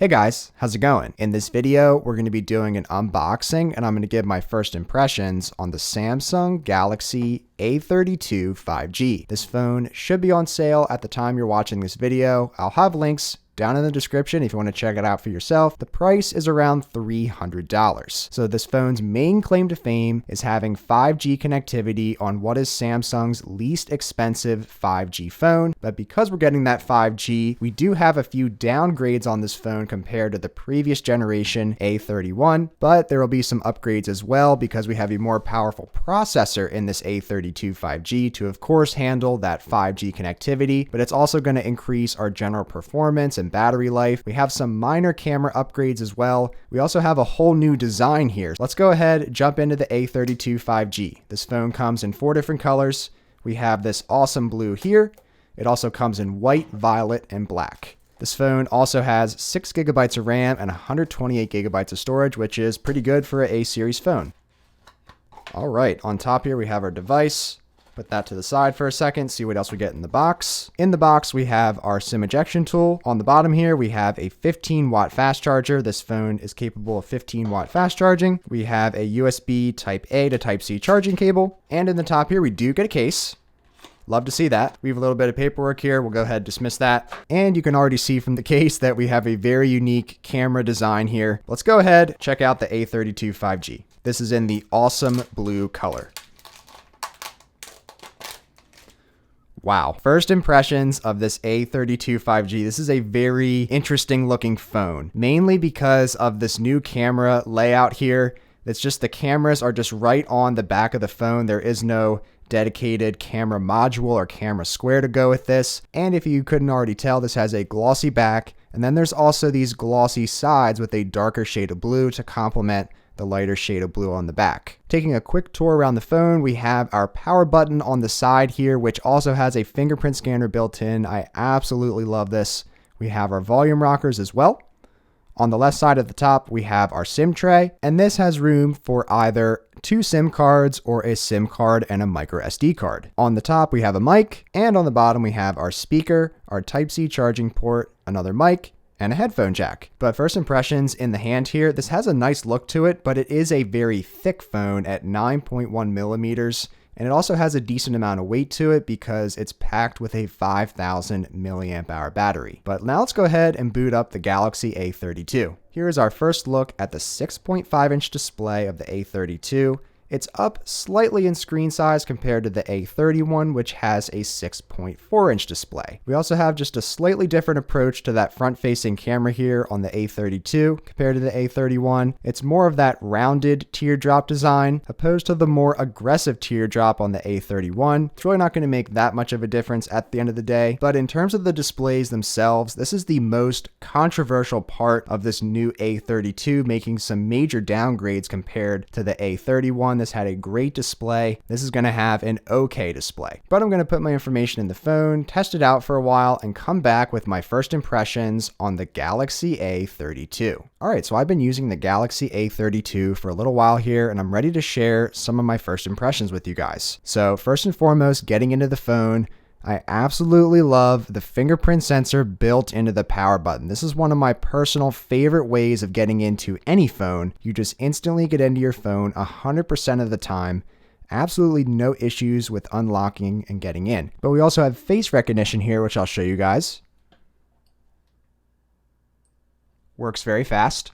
Hey guys, how's it going? In this video, we're going to be doing an unboxing and I'm going to give my first impressions on the Samsung Galaxy A32 5G. This phone should be on sale at the time you're watching this video. I'll have links down in the description if you want to check it out for yourself. The price is around $300. So this phone's main claim to fame is having 5G connectivity on what is Samsung's least expensive 5G phone. But because we're getting that 5G, we do have a few downgrades on this phone compared to the previous generation A31, but there will be some upgrades as well because we have a more powerful processor in this A32 5G to of course handle that 5G connectivity, but it's also going to increase our general performance and battery life. We have some minor camera upgrades as well. We also have a whole new design here. Let's go ahead, jump into the A32 5G. This phone comes in 4 different colors. We have this awesome blue here. It also comes in white, violet, and black. This phone also has 6 gigabytes of RAM and 128 gigabytes of storage, which is pretty good for an A series phone. All right, on top here we have our device. Put that to the side for a second, see what else we get in the box. In the box, we have our SIM ejection tool. On the bottom here, we have a 15-watt fast charger. This phone is capable of 15-watt fast charging. We have a USB Type A to Type C charging cable. And in the top here, we do get a case. Love to see that. We have a little bit of paperwork here. We'll go ahead and dismiss that. And you can already see from the case that we have a very unique camera design here. Let's go ahead, check out the A32 5G. This is in the awesome blue color. Wow. First impressions of this A32 5G. This is a very interesting looking phone, mainly because of this new camera layout here. It's just the cameras are just right on the back of the phone. There is no dedicated camera module or camera square to go with this. And if you couldn't already tell, this has a glossy back. And then there's also these glossy sides with a darker shade of blue to complement the lighter shade of blue on the back. Taking a quick tour around the phone, we have our power button on the side here, which also has a fingerprint scanner built in. I absolutely love this. We have our volume rockers as well. On the left side at the top, we have our SIM tray, and this has room for either 2 SIM cards or a SIM card and a micro SD card. On the top, we have a mic, and on the bottom, we have our speaker, our Type C charging port, another mic, and a headphone jack. But first impressions in the hand here, this has a nice look to it, but it is a very thick phone at 9.1 millimeters. And it also has a decent amount of weight to it because it's packed with a 5,000 milliamp hour battery. But now let's go ahead and boot up the Galaxy A32. Here is our first look at the 6.5 inch display of the A32. It's up slightly in screen size compared to the A31, which has a 6.4 inch display. We also have just a slightly different approach to that front-facing camera here on the A32 compared to the A31. It's more of that rounded teardrop design, opposed to the more aggressive teardrop on the A31. It's really not going to make that much of a difference at the end of the day, but in terms of the displays themselves, this is the most controversial part of this new A32, making some major downgrades compared to the A31. This had a great display. This is going to have an okay display. But I'm going to put my information in the phone, test it out for a while, and come back with my first impressions on the Galaxy A32. All right, so I've been using the Galaxy A32 for a little while here, and I'm ready to share some of my first impressions with you guys. So first and foremost, getting into the phone, I absolutely love the fingerprint sensor built into the power button. This is one of my personal favorite ways of getting into any phone. You just instantly get into your phone 100% of the time. Absolutely no issues with unlocking and getting in. But we also have face recognition here, which I'll show you guys. Works very fast.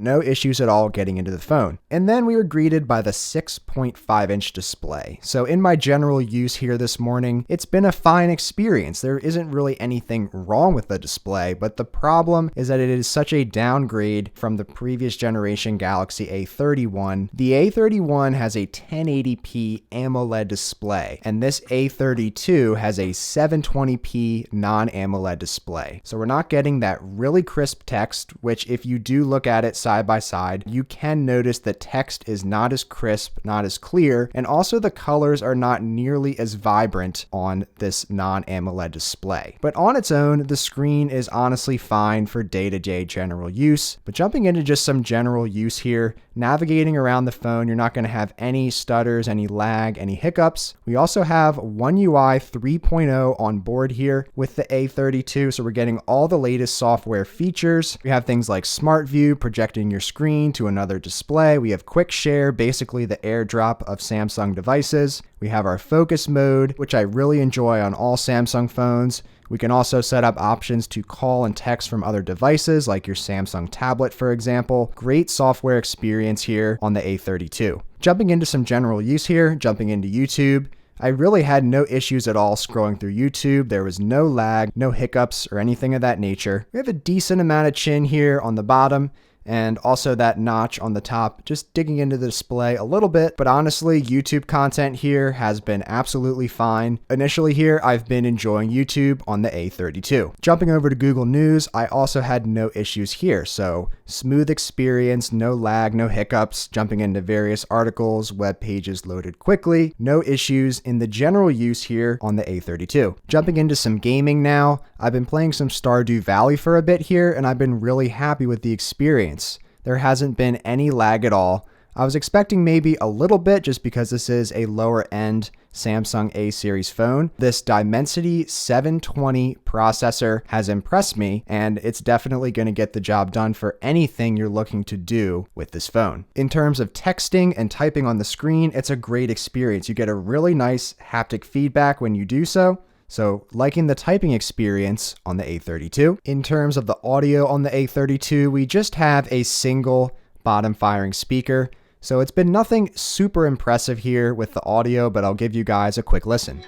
No issues at all getting into the phone. And then we were greeted by the 6.5 inch display. So in my general use here this morning, it's been a fine experience. There isn't really anything wrong with the display, but the problem is that it is such a downgrade from the previous generation Galaxy A31. The A31 has a 1080p AMOLED display, and this A32 has a 720p non-AMOLED display. So we're not getting that really crisp text, which if you do look at it side by side, you can notice that text is not as crisp, not as clear, and also the colors are not nearly as vibrant on this non-AMOLED display. But on its own, the screen is honestly fine for day-to-day general use. But jumping into just some general use here, navigating around the phone, you're not going to have any stutters, any lag, any hiccups. We also have One UI 3.0 on board here with the A32, so we're getting all the latest software features. We have things like Smart View, projecting your screen to another display. We have Quick Share, basically the airdrop of Samsung devices. We have our focus mode, which I really enjoy on all Samsung phones. We can also set up options to call and text from other devices, like your Samsung tablet, for example. Great software experience here on the A32. Jumping into some general use here, jumping into YouTube. I really had no issues at all scrolling through YouTube. There was no lag, no hiccups, or anything of that nature. We have a decent amount of chin here on the bottom, and also that notch on the top, just digging into the display a little bit. But honestly, YouTube content here has been absolutely fine. Initially here, I've been enjoying YouTube on the A32. Jumping over to Google News, I also had no issues here. So smooth experience, no lag, no hiccups, jumping into various articles, web pages loaded quickly, no issues in the general use here on the A32. Jumping into some gaming now, I've been playing some Stardew Valley for a bit here, and I've been really happy with the experience. There hasn't been any lag at all. I was expecting maybe a little bit just because this is a lower end Samsung A series phone. This Dimensity 720 processor has impressed me, and it's definitely going to get the job done for anything you're looking to do with this phone. In terms of texting and typing on the screen, it's a great experience. You get a really nice haptic feedback when you do so. So liking the typing experience on the A32. In terms of the audio on the A32, we just have a single bottom firing speaker. So it's been nothing super impressive here with the audio, but I'll give you guys a quick listen.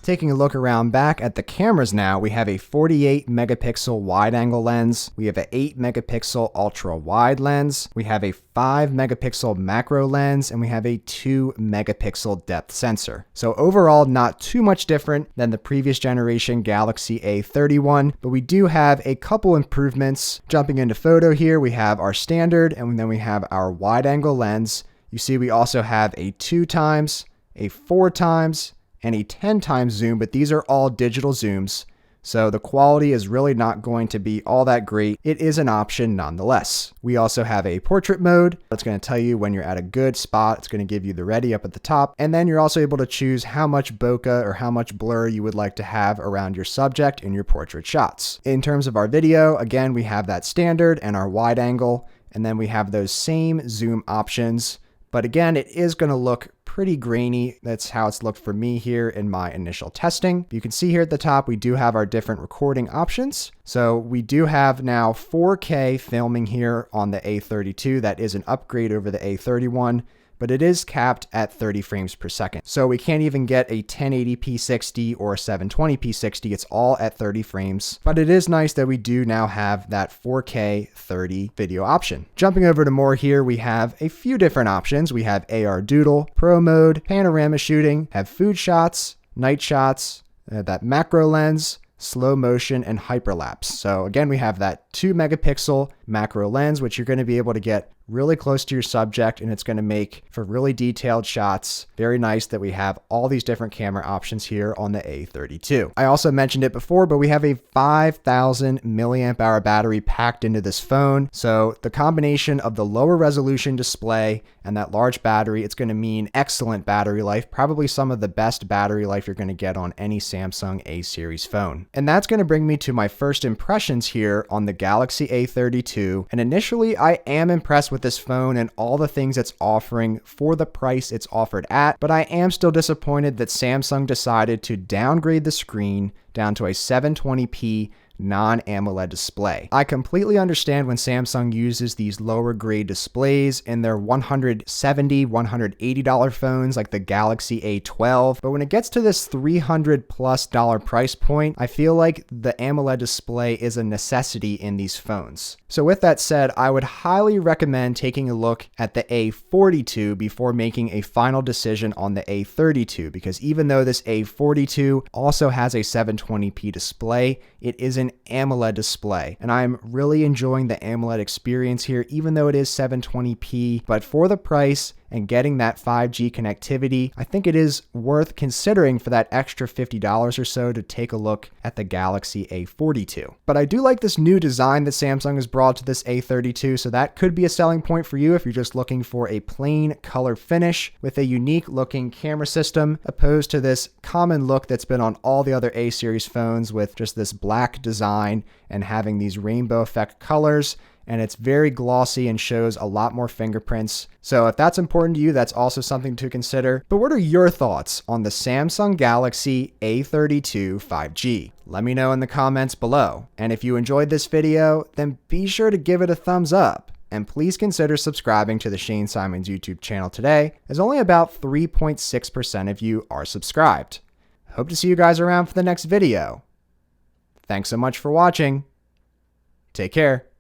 Taking a look around back at the cameras now, we have a 48 megapixel wide angle lens. We have an 8 megapixel ultra wide lens. We have a 5 megapixel macro lens, and we have a 2 megapixel depth sensor. So overall, not too much different than the previous generation Galaxy A31, but we do have a couple improvements. Jumping into photo here, we have our standard, and then we have our wide angle lens. You see we also have a 2 times, a 4 times, and a 10 times zoom, but these are all digital zooms, so the quality is really not going to be all that great. It is an option nonetheless. We also have a portrait mode. That's going to tell you when you're at a good spot. It's going to give you the ready up at the top, and then you're also able to choose how much bokeh or how much blur you would like to have around your subject in your portrait shots. In terms of our video, again, we have that standard and our wide angle, and then we have those same zoom options. But again, it is going to look pretty grainy. That's how it's looked for me here in my initial testing. You can see here at the top, we do have our different recording options. So we do have now 4K filming here on the A32. That is an upgrade over the A31, but it is capped at 30 frames per second. So we can't even get a 1080p 60 or a 720p 60. It's all at 30 frames, but it is nice that we do now have that 4K 30 video option. Jumping over to more here, we have a few different options. We have AR Doodle, Pro Mode, Panorama Shooting, have food shots, night shots, that macro lens, slow motion, and hyperlapse. So again, we have that 2 megapixel macro lens, which you're going to be able to get really close to your subject, and it's going to make for really detailed shots. Very nice that we have all these different camera options here on the A32. I also mentioned it before, but we have a 5,000 milliamp hour battery packed into this phone. So the combination of the lower resolution display and that large battery, it's going to mean excellent battery life, probably some of the best battery life you're going to get on any Samsung A series phone. And that's going to bring me to my first impressions here on the Galaxy A32. And initially, I am impressed with this phone and all the things it's offering for the price it's offered at, but I am still disappointed that Samsung decided to downgrade the screen down to a 720p non-AMOLED display. I completely understand when Samsung uses these lower grade displays in their $170, $180 phones like the Galaxy A12, but when it gets to this $300+ price point, I feel like the AMOLED display is a necessity in these phones. So with that said, I would highly recommend taking a look at the A42 before making a final decision on the A32, because even though this A42 also has a 720p display, it is an AMOLED display, and I'm really enjoying the AMOLED experience here, even though it is 720p, but for the price and getting that 5G connectivity, I think it is worth considering for that extra $50 or so to take a look at the Galaxy A42. But I do like this new design that Samsung has brought to this A32, so that could be a selling point for you if you're just looking for a plain color finish with a unique looking camera system, opposed to this common look that's been on all the other A series phones with just this black design and having these rainbow effect colors. And it's very glossy and shows a lot more fingerprints. So if that's important to you, that's also something to consider. But what are your thoughts on the Samsung Galaxy A32 5G? Let me know in the comments below. And if you enjoyed this video, then be sure to give it a thumbs up. And please consider subscribing to the Shane Symonds YouTube channel today, as only about 3.6% of you are subscribed. Hope to see you guys around for the next video. Thanks so much for watching. Take care.